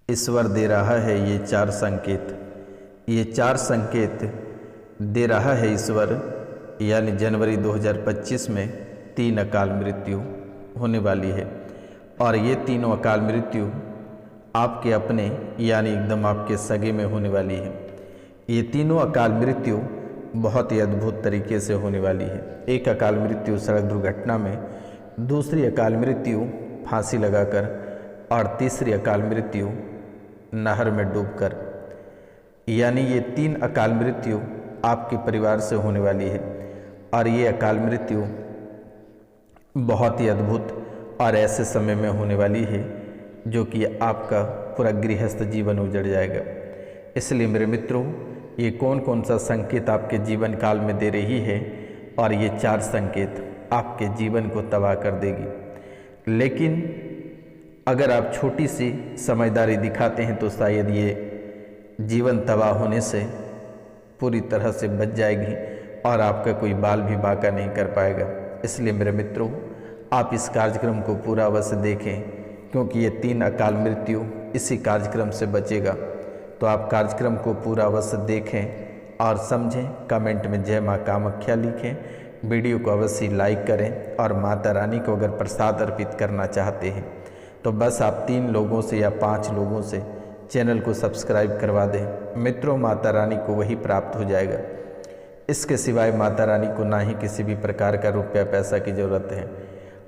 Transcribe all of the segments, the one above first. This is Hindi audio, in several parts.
ईश्वर दे रहा है ये चार संकेत। ये चार संकेत दे रहा है ईश्वर, यानी जनवरी 2025 में 3 अकाल मृत्यु होने वाली है। और ये तीनों अकाल मृत्यु आपके अपने यानी एकदम आपके सगे में होने वाली है। ये तीनों अकाल मृत्यु बहुत ही अद्भुत तरीके से होने वाली है। एक अकाल मृत्यु सड़क दुर्घटना में, दूसरी अकाल मृत्यु फांसी लगाकर और तीसरी अकाल मृत्यु नहर में डूबकर। यानी ये 3 अकाल मृत्यु आपके परिवार से होने वाली है। और ये अकाल मृत्यु बहुत ही अद्भुत और ऐसे समय में होने वाली है जो कि आपका पूरा गृहस्थ जीवन उजड़ जाएगा। इसलिए मेरे मित्रों, ये कौन कौन सा संकेत आपके जीवन काल में दे रही है, और ये 4 संकेत आपके जीवन को तबाह कर देगी। लेकिन अगर आप छोटी सी समझदारी दिखाते हैं तो शायद ये जीवन तबाह होने से पूरी तरह से बच जाएगी और आपका कोई बाल भी बांका नहीं कर पाएगा। इसलिए मेरे मित्रों, आप इस कार्यक्रम को पूरा अवश्य देखें, क्योंकि ये 3 अकाल मृत्यु इसी कार्यक्रम से बचेगा। तो आप कार्यक्रम को पूरा अवश्य देखें और समझें। कमेंट में जय माँ कामाख्या लिखें, वीडियो को अवश्य लाइक करें, और माता रानी को अगर प्रसाद अर्पित करना चाहते हैं तो बस आप 3 लोगों से या 5 लोगों से चैनल को सब्सक्राइब करवा दें। मित्रों, माता रानी को वही प्राप्त हो जाएगा। इसके सिवाय माता रानी को ना ही किसी भी प्रकार का रुपया पैसा की ज़रूरत है।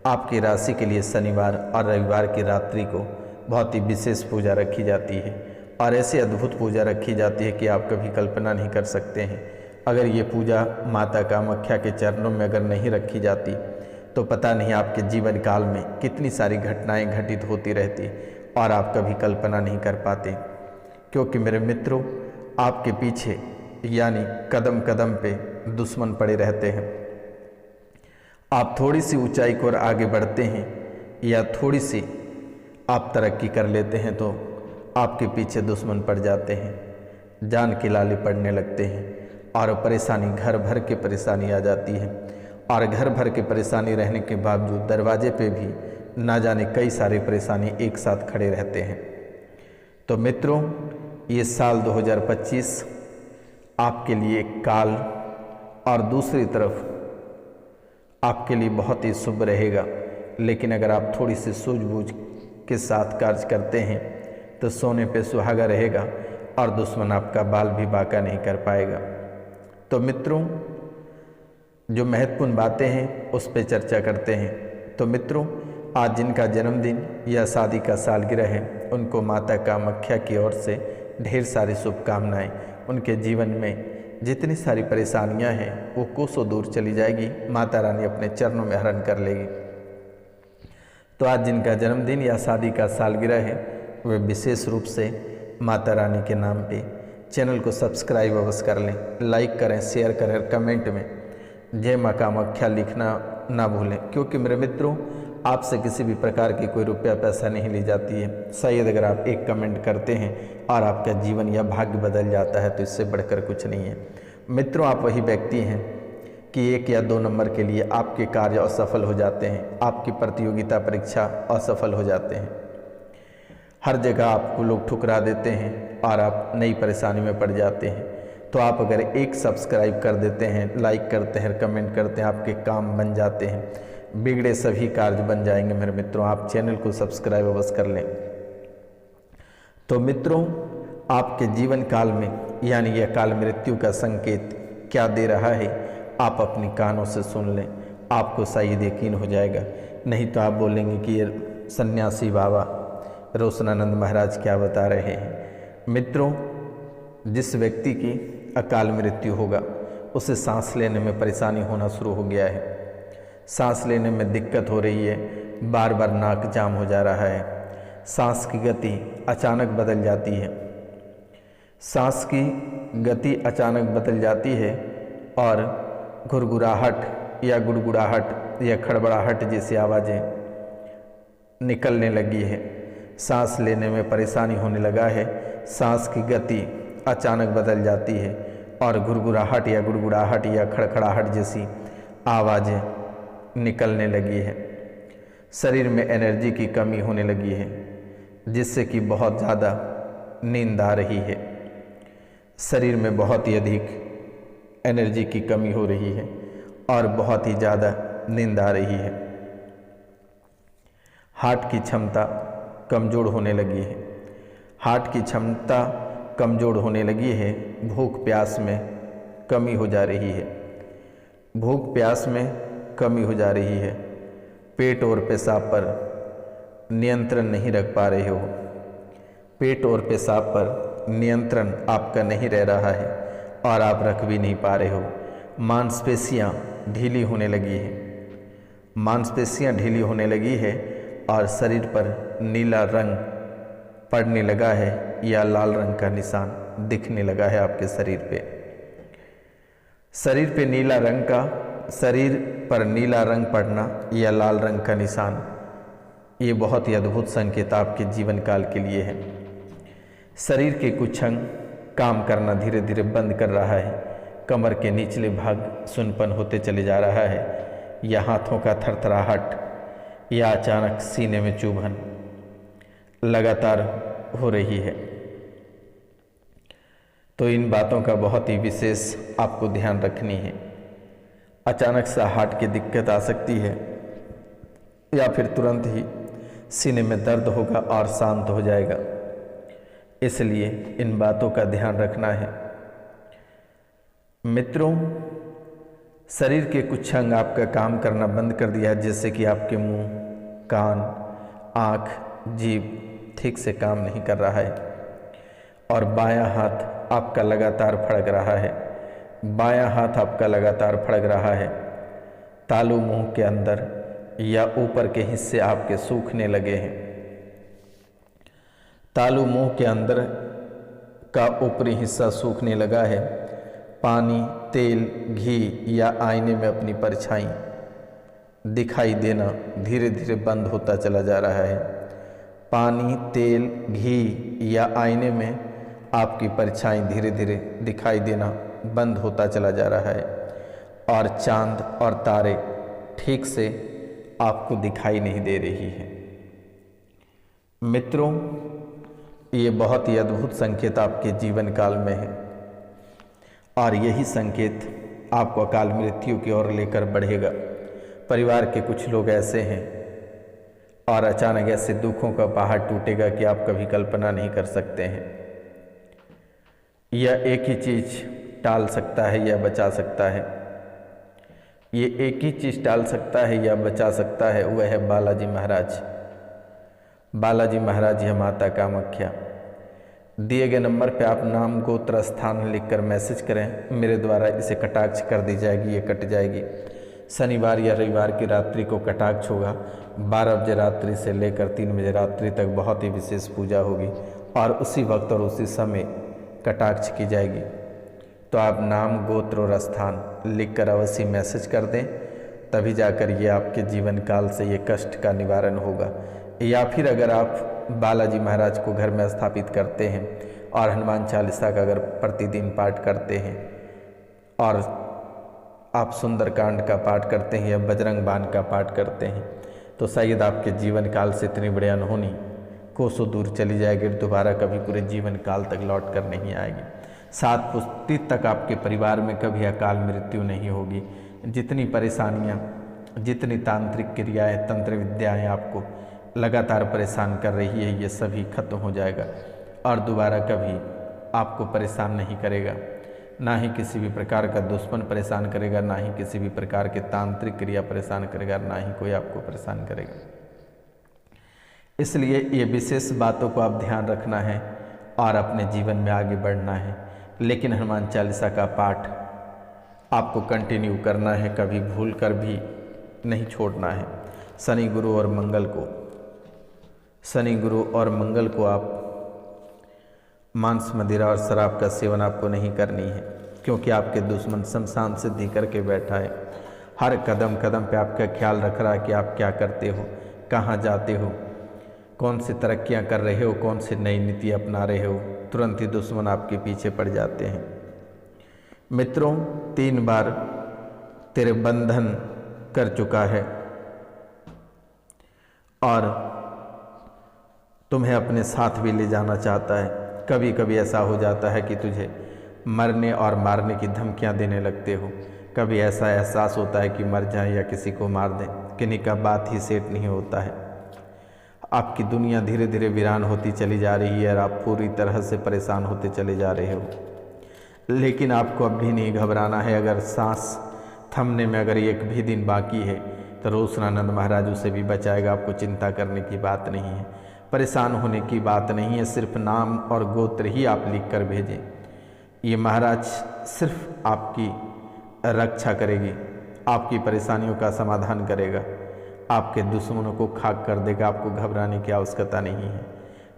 आपकी राशि के लिए शनिवार और रविवार की रात्रि को बहुत ही विशेष पूजा रखी जाती है, और ऐसी अद्भुत पूजा रखी जाती है कि आप कभी कल्पना नहीं कर सकते हैं। अगर ये पूजा माता कामाख्या के चरणों में अगर नहीं रखी जाती तो पता नहीं आपके जीवन काल में कितनी सारी घटनाएं घटित होती रहती, और आप कभी कल्पना नहीं कर पाते। क्योंकि मेरे मित्रों, आपके पीछे यानी कदम कदम पे दुश्मन पड़े रहते हैं। आप थोड़ी सी ऊंचाई को और आगे बढ़ते हैं या थोड़ी सी आप तरक्की कर लेते हैं तो आपके पीछे दुश्मन पड़ जाते हैं, जान की लाली पड़ने लगते हैं, और परेशानी घर भर के परेशानी आ जाती है। और घर भर के परेशानी रहने के बावजूद दरवाजे पे भी ना जाने कई सारी परेशानी एक साथ खड़े रहते हैं। तो मित्रों, ये साल 2025 आपके लिए काल और दूसरी तरफ आपके लिए बहुत ही शुभ रहेगा। लेकिन अगर आप थोड़ी सी सूझबूझ के साथ कार्य करते हैं तो सोने पे सुहागा रहेगा, और दुश्मन आपका बाल भी बांका नहीं कर पाएगा। तो मित्रों, जो महत्वपूर्ण बातें हैं उस पर चर्चा करते हैं। तो मित्रों, आज जिनका जन्मदिन या शादी का सालगिरह है उनको माता कामाख्या की ओर से ढेर सारी शुभकामनाएं। उनके जीवन में जितनी सारी परेशानियां हैं वो कोसों दूर चली जाएगी, माता रानी अपने चरणों में हरण कर लेगी। तो आज जिनका जन्मदिन या शादी का सालगिरह है वे विशेष रूप से माता रानी के नाम पे चैनल को सब्सक्राइब अवश्य कर लें, लाइक करें, शेयर करें, कमेंट में जय माँ कामाख्या लिखना ना भूलें। क्योंकि मेरे मित्रों, आपसे किसी भी प्रकार की कोई रुपया पैसा नहीं ली जाती है। शायद अगर आप एक कमेंट करते हैं और आपका जीवन या भाग्य बदल जाता है तो इससे बढ़कर कुछ नहीं है। मित्रों, आप वही व्यक्ति हैं कि 1 या 2 नंबर के लिए आपके कार्य असफल हो जाते हैं, आपकी प्रतियोगिता परीक्षा असफल हो जाते हैं, हर जगह आपको लोग ठुकरा देते हैं और आप नई परेशानी में पड़ जाते हैं। तो आप अगर एक सब्सक्राइब कर देते हैं, लाइक करते हैं, कमेंट करते हैं, आपके काम बन जाते हैं, बिगड़े सभी कार्य बन जाएंगे। मेरे मित्रों, आप चैनल को सब्सक्राइब अवश्य कर लें। तो मित्रों, आपके जीवन काल में यानी यह काल मृत्यु का संकेत क्या दे रहा है, आप अपनी कानों से सुन लें, आपको शायद यकीन हो जाएगा। नहीं तो आप बोलेंगे कि ये सन्यासी बाबा रोशनानंद महाराज क्या बता रहे हैं। मित्रों, जिस व्यक्ति की अकाल मृत्यु होगा उसे सांस लेने में परेशानी होना शुरू हो गया है, सांस लेने में दिक्कत हो रही है, बार बार नाक जाम हो जा रहा है, सांस की गति अचानक बदल जाती है, सांस की गति अचानक बदल जाती है, और घुरघुराहट या गुड़गुड़ाहट या खड़बड़ाहट जैसी आवाज़ें निकलने लगी है, सांस लेने में परेशानी होने लगा है, सांस की गति अचानक बदल जाती है, और घुरघुराहट या गुड़गुड़ाहट या खड़खड़ाहट जैसी आवाज़ें निकलने लगी है, शरीर में एनर्जी की कमी होने लगी है, जिससे कि बहुत ज़्यादा नींद आ रही है, शरीर में बहुत ही अधिक एनर्जी की कमी हो रही है और बहुत ही ज़्यादा नींद आ रही है। हार्ट की क्षमता कमज़ोर होने लगी है, हार्ट की क्षमता कमज़ोर होने लगी है। भूख प्यास में कमी हो जा रही है, भूख प्यास में कमी हो जा रही है। पेट और पेशाब पर नियंत्रण नहीं रख पा रहे हो, पेट और पेशाब पर नियंत्रण आपका नहीं रह रहा है और आप रख भी नहीं पा रहे हो। मांसपेशियाँ ढीली होने लगी है, मांसपेशियाँ ढीली होने लगी है और शरीर पर नीला रंग पड़ने लगा है या लाल रंग का निशान दिखने लगा है आपके शरीर पे। शरीर पे नीला रंग का, शरीर पर नीला रंग पड़ना या लाल रंग का निशान, ये बहुत ही अद्भुत संकेत आपके जीवन काल के लिए है। शरीर के कुछ अंग काम करना धीरे धीरे बंद कर रहा है, कमर के निचले भाग सुनपन होते चले जा रहा है, या हाथों का थरथराहट या अचानक सीने में चुभन लगातार हो रही है। तो इन बातों का बहुत ही विशेष आपको ध्यान रखनी है। अचानक सा हार्ट की दिक्कत आ सकती है या फिर तुरंत ही सीने में दर्द होगा और शांत हो जाएगा, इसलिए इन बातों का ध्यान रखना है। मित्रों, शरीर के कुछ अंग आपका काम करना बंद कर दिया है, जैसे कि आपके मुंह, कान, आँख, जीभ ठीक से काम नहीं कर रहा है और बायां हाथ आपका लगातार फड़क रहा है, बायां हाथ आपका लगातार फड़क रहा है। तालू मुंह के अंदर या ऊपर के हिस्से आपके सूखने लगे हैं। तालू मुंह के अंदर का ऊपरी हिस्सा सूखने लगा है। पानी, तेल, घी या आईने में अपनी परछाई दिखाई देना धीरे धीरे बंद होता चला जा रहा है। पानी, तेल, घी या आईने में आपकी परछाई धीरे धीरे दिखाई देना बंद होता चला जा रहा है और चांद और तारे ठीक से आपको दिखाई नहीं दे रही है। मित्रों, ये बहुत ही अद्भुत संकेत आपके जीवन काल में है और यही संकेत आपको अकाल मृत्यु की ओर लेकर बढ़ेगा। परिवार के कुछ लोग ऐसे हैं और अचानक ऐसे दुखों का पहाड़ टूटेगा कि आप कभी कल्पना नहीं कर सकते हैं। यह एक ही चीज़ टाल सकता है या बचा सकता है, ये एक ही चीज़ टाल सकता है या बचा सकता है, वह है बालाजी महाराज। बालाजी महाराज या माता कामाख्या। दिए गए नंबर पे आप नाम, गोत्र, स्थान लिखकर मैसेज करें, मेरे द्वारा इसे कटाक्ष कर दी जाएगी, ये कट जाएगी। शनिवार या रविवार की रात्रि को कटाक्ष होगा। 12 बजे रात्रि से लेकर 3 बजे रात्रि तक बहुत ही विशेष पूजा होगी और उसी वक्त और उसी समय कटाक्ष की जाएगी। तो आप नाम, गोत्र और स्थान लिखकर अवश्य मैसेज कर दें, तभी जाकर ये आपके जीवन काल से ये कष्ट का निवारण होगा। या फिर अगर आप बालाजी महाराज को घर में स्थापित करते हैं और हनुमान चालीसा का अगर प्रतिदिन पाठ करते हैं और आप सुंदरकांड का पाठ करते हैं या बजरंग बाण का पाठ करते हैं, तो शायद आपके जीवन काल से इतनी बड़ी अनहोनी कोसों दूर चली जाएगी, दोबारा कभी पूरे जीवन काल तक लौट कर नहीं आएगी। 7 पुश्ती तक आपके परिवार में कभी अकाल मृत्यु नहीं होगी। जितनी परेशानियाँ, जितनी तांत्रिक क्रियाएं, तंत्र विद्याएं आपको लगातार परेशान कर रही है, ये सभी खत्म हो जाएगा और दोबारा कभी आपको परेशान नहीं करेगा। ना ही किसी भी प्रकार का दुश्मन परेशान करेगा, ना ही किसी भी प्रकार के तांत्रिक क्रिया परेशान करेगा, ना ही कोई आपको परेशान करेगा। इसलिए ये विशेष बातों को आप ध्यान रखना है और अपने जीवन में आगे बढ़ना है। लेकिन हनुमान चालीसा का पाठ आपको कंटिन्यू करना है, कभी भूल कर भी नहीं छोड़ना है। शनि, गुरु और मंगल को आप मांस, मदिरा और शराब का सेवन आपको नहीं करनी है, क्योंकि आपके दुश्मन शमशान सिद्धि करके बैठा है। हर कदम कदम पे आपका ख्याल रख रहा है कि आप क्या करते हो, कहाँ जाते हो, कौन सी तरक्कियाँ कर रहे हो, कौन सी नई नीति अपना रहे हो। तुरंत ही दुश्मन आपके पीछे पड़ जाते हैं। मित्रों, 3 बार तेरे बंधन कर चुका है और तुम्हें अपने साथ भी ले जाना चाहता है। कभी कभी ऐसा हो जाता है कि तुझे मरने और मारने की धमकियां देने लगते हो। कभी ऐसा एहसास होता है कि मर जाएं या किसी को मार दें, किन्हीं का बात ही सेट नहीं होता है। आपकी दुनिया धीरे धीरे वीरान होती चली जा रही है और आप पूरी तरह से परेशान होते चले जा रहे हो। लेकिन आपको अब भी नहीं घबराना है। अगर सांस थमने में अगर एक भी दिन बाकी है तो रोसनानंद महाराज उसे भी बचाएगा। आपको चिंता करने की बात नहीं है, परेशान होने की बात नहीं है। सिर्फ नाम और गोत्र ही आप लिख कर भेजें। ये महाराज सिर्फ आपकी रक्षा करेगी, आपकी परेशानियों का समाधान करेगा, आपके दुश्मनों को खाक कर देगा। आपको घबराने की आवश्यकता नहीं है।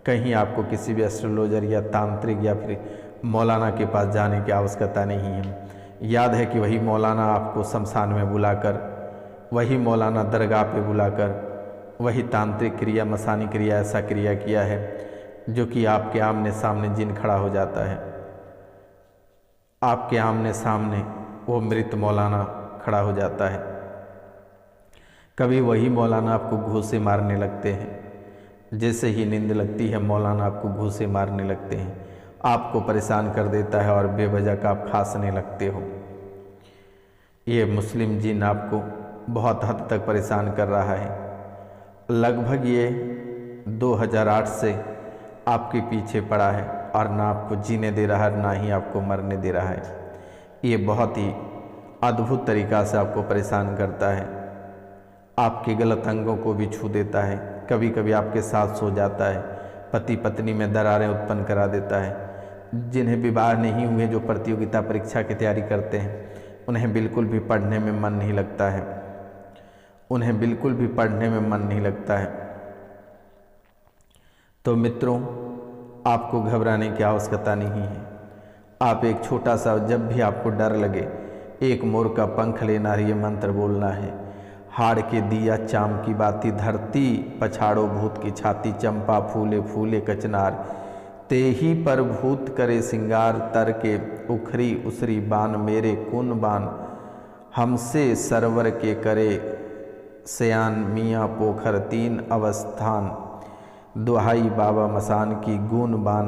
कहीं आपको किसी भी एस्ट्रोलॉजर या तांत्रिक या फिर मौलाना के पास जाने की आवश्यकता नहीं है। याद है कि वही मौलाना आपको शमशान में बुलाकर, वही मौलाना दरगाह पे बुलाकर वही तांत्रिक क्रिया, मसानी क्रिया, ऐसा क्रिया किया है जो कि आपके आमने सामने जिन खड़ा हो जाता है। आपके आमने सामने वो मृत मौलाना खड़ा हो जाता है। कभी वही मौलाना आपको घूंसे मारने लगते हैं। जैसे ही नींद लगती है मौलाना आपको घूंसे मारने लगते हैं, आपको परेशान कर देता है और बेवजह का आप खांसने लगते हो। ये मुस्लिम जिन आपको बहुत हद तक परेशान कर रहा है। लगभग ये 2008 से आपके पीछे पड़ा है और ना आपको जीने दे रहा है, ना ही आपको मरने दे रहा है। ये बहुत ही अद्भुत तरीक़ा से आपको परेशान करता है। आपके गलत अंगों को भी छू देता है। कभी कभी आपके साथ सो जाता है। पति पत्नी में दरारें उत्पन्न करा देता है। जिन्हें विवाह नहीं हुए, जो प्रतियोगिता परीक्षा की तैयारी करते हैं, उन्हें बिल्कुल भी पढ़ने में मन नहीं लगता है। उन्हें बिल्कुल भी पढ़ने में मन नहीं लगता है। तो मित्रों, आपको घबराने की आवश्यकता नहीं है। आप एक छोटा सा, जब भी आपको डर लगे, एक मोर का पंख लेना है, ये मंत्र बोलना है। हाड़ के दिया चाम की बाती, धरती पछाड़ो भूत की छाती, चंपा फूले फूले कचनार, तेही पर भूत करे सिंगार, तर के उखरी उसरी बान, मेरे कौन बान हमसे सरवर के करे सयान, मियाँ पोखर तीन अवस्थान, दुहाई बाबा मसान की, गुण बान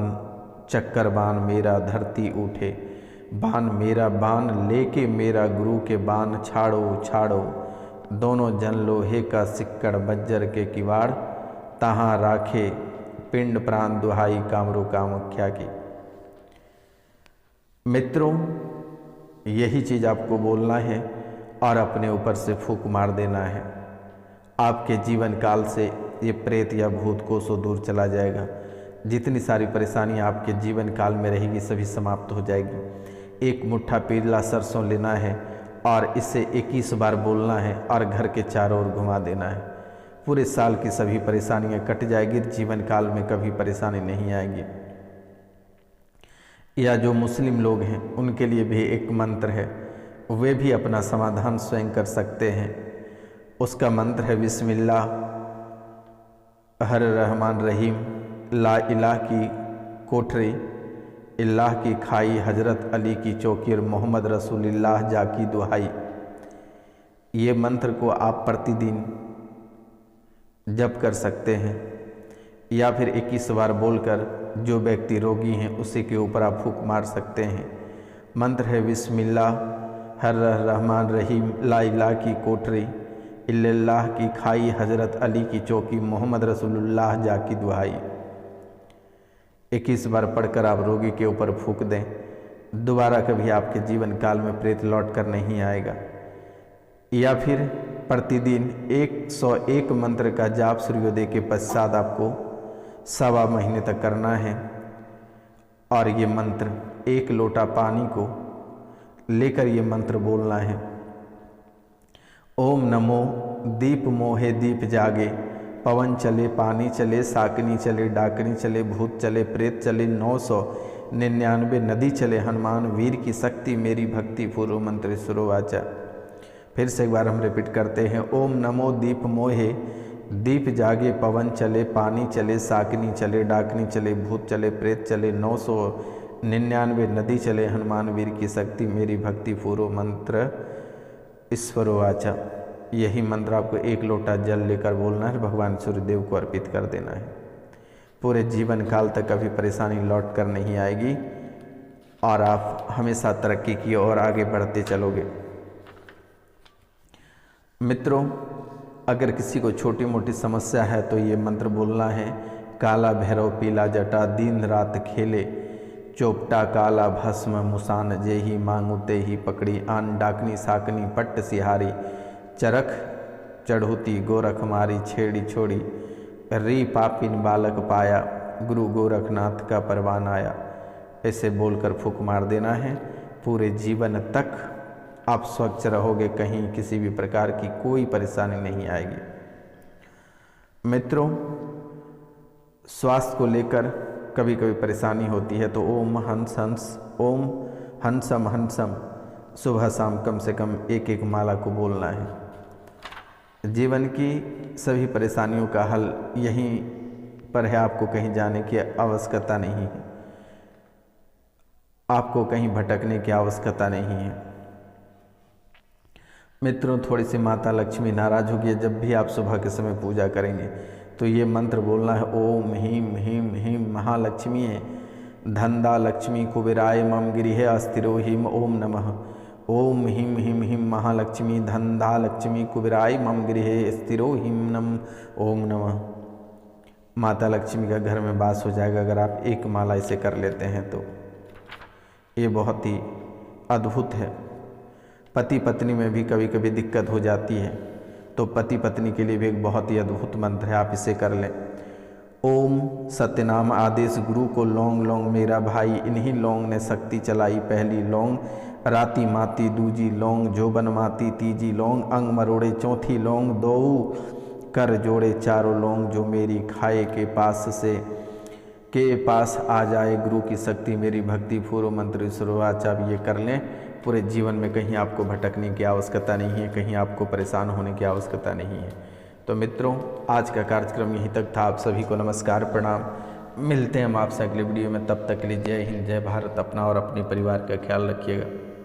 चक्कर बान, मेरा धरती उठे बान, मेरा बान लेके मेरा गुरु के बान, छाड़ो छाड़ो दोनों जन लोहे का सिक्कड़, बज्जर के किवाड़, तहाँ राखे पिंड प्राण, दुहाई कामरू कामख्या की। मित्रों, यही चीज़ आपको बोलना है और अपने ऊपर से फूंक मार देना है। आपके जीवन काल से ये प्रेत या भूत कोसों दूर चला जाएगा। जितनी सारी परेशानियां आपके जीवन काल में रहेगी सभी समाप्त हो जाएगी। एक मुट्ठा पीला सरसों लेना है और इसे 21 बार बोलना है और घर के चारों ओर घुमा देना है। पूरे साल की सभी परेशानियां कट जाएगी। जीवन काल में कभी परेशानी नहीं आएगी। या जो मुस्लिम लोग हैं उनके लिए भी एक मंत्र है, वे भी अपना समाधान स्वयं कर सकते हैं। उसका मंत्र है बिस्मिल्लाह हर रहमान रहीम, ला इलाह की कोठरी, इल्लाह की खाई, हजरत अली की चौकीर, मोहम्मद रसूलुल्लाह जा की दुहाई। ये मंत्र को आप प्रतिदिन जप कर सकते हैं या फिर 21 बार बोलकर जो व्यक्ति रोगी हैं उसी के ऊपर आप फूंक मार सकते हैं। मंत्र है बिस्मिल्लाह हर रहमान रहीम, ला इलाह की कोठरी, इल्लल्लाह की खाई, हजरत अली की चौकी, मोहम्मद रसूलुल्लाह जा की दुहाई। 21 बार पढ़कर आप रोगी के ऊपर फूंक दें। दोबारा कभी आपके जीवन काल में प्रेत लौट कर नहीं आएगा। या फिर प्रतिदिन 101 मंत्र का जाप सूर्योदय के पश्चात आपको 1.25 महीने तक करना है। और ये मंत्र 1 लोटा पानी को लेकर ये मंत्र बोलना है। ओम नमो दीप मोहे दीप जागे, पवन चले पानी चले, साकनी चले डाकनी चले, भूत चले प्रेत चले, 999 नदी चले, हनुमान वीर की शक्ति मेरी भक्ति, पूर्व मंत्र सुरोवाचा। फिर से एक बार हम रिपीट करते हैं। ओम नमो दीप मोहे दीप जागे, पवन चले पानी चले, साकनी चले डाकनी चले, भूत चले प्रेत चले, 999 नदी चले, हनुमान वीर की शक्ति मेरी भक्ति, पूर्व मंत्र ईश्वरोवाचा। यही मंत्र आपको 1 लोटा जल लेकर बोलना है, भगवान सूर्यदेव को अर्पित कर देना है। पूरे जीवन काल तक कभी परेशानी लौट कर नहीं आएगी और आप हमेशा तरक्की की ओर आगे बढ़ते चलोगे। मित्रों, अगर किसी को छोटी मोटी समस्या है तो ये मंत्र बोलना है। काला भैरव पीला जटा दिन रात खेले, चोपटा काला भस्म मुसान जेही मांगू तेही पकड़ी, आन डाकनी साकनी पट्ट सिहारी, चरख चढ़ूती गोरख मारी, छेड़ी छोड़ी री पापिन बालक पाया, गुरु गोरखनाथ का परवान आया। ऐसे बोलकर फूंक मार देना है। पूरे जीवन तक आप स्वच्छ रहोगे, कहीं किसी भी प्रकार की कोई परेशानी नहीं आएगी। मित्रों, स्वास्थ्य को लेकर कभी कभी परेशानी होती है तो ओम हंसम हंसम सुबह शाम कम से कम एक एक माला को बोलना है। जीवन की सभी परेशानियों का हल यहीं पर है, आपको कहीं जाने की आवश्यकता नहीं है, आपको कहीं भटकने की आवश्यकता नहीं है। मित्रों, थोड़ी सी माता लक्ष्मी नाराज होगी जब भी आप सुबह के समय पूजा करेंगे तो ये मंत्र बोलना है। ओम ह्रीं ह्रीं ह्रीं महालक्ष्मी धनदा लक्ष्मी कुबेराय मम गिरिहे अस्थिरो ह्रीं ओम नमः। ओम ह्रीं ह्रीं ह्रीं महालक्ष्मी धनदा लक्ष्मी कुबेराय मम गिरिहे स्थिरो ह्रीं नम ओम नमः। माता लक्ष्मी का घर में वास हो जाएगा अगर आप एक माला इसे कर लेते हैं तो। ये बहुत ही अद्भुत है। पति पत्नी में भी कभी कभी दिक्कत हो जाती है तो पति पत्नी के लिए भी एक बहुत ही अद्भुत मंत्र है, आप इसे कर लें। ओम सत्यनाम आदेश गुरु को लौंग लौंग मेरा भाई, इन्हीं लौंग ने शक्ति चलाई पहली लौंग, राती माती दूजी लौंग, जोबन माती तीजी लौंग, अंग मरोड़े चौथी लौंग, दो कर जोड़े चारों लौंग, जो मेरी खाए के पास आ जाए गुरु की शक्ति मेरी भक्ति पूर्व मंत्र शुरुआत। आप ये कर लें, पूरे जीवन में कहीं आपको भटकने की आवश्यकता नहीं है, कहीं आपको परेशान होने की आवश्यकता नहीं है। तो मित्रों, आज का कार्यक्रम यहीं तक था। आप सभी को नमस्कार प्रणाम। मिलते हैं हम आपसे अगले वीडियो में, तब तक के लिए जय हिंद जय भारत। अपना और अपने परिवार का ख्याल रखिएगा।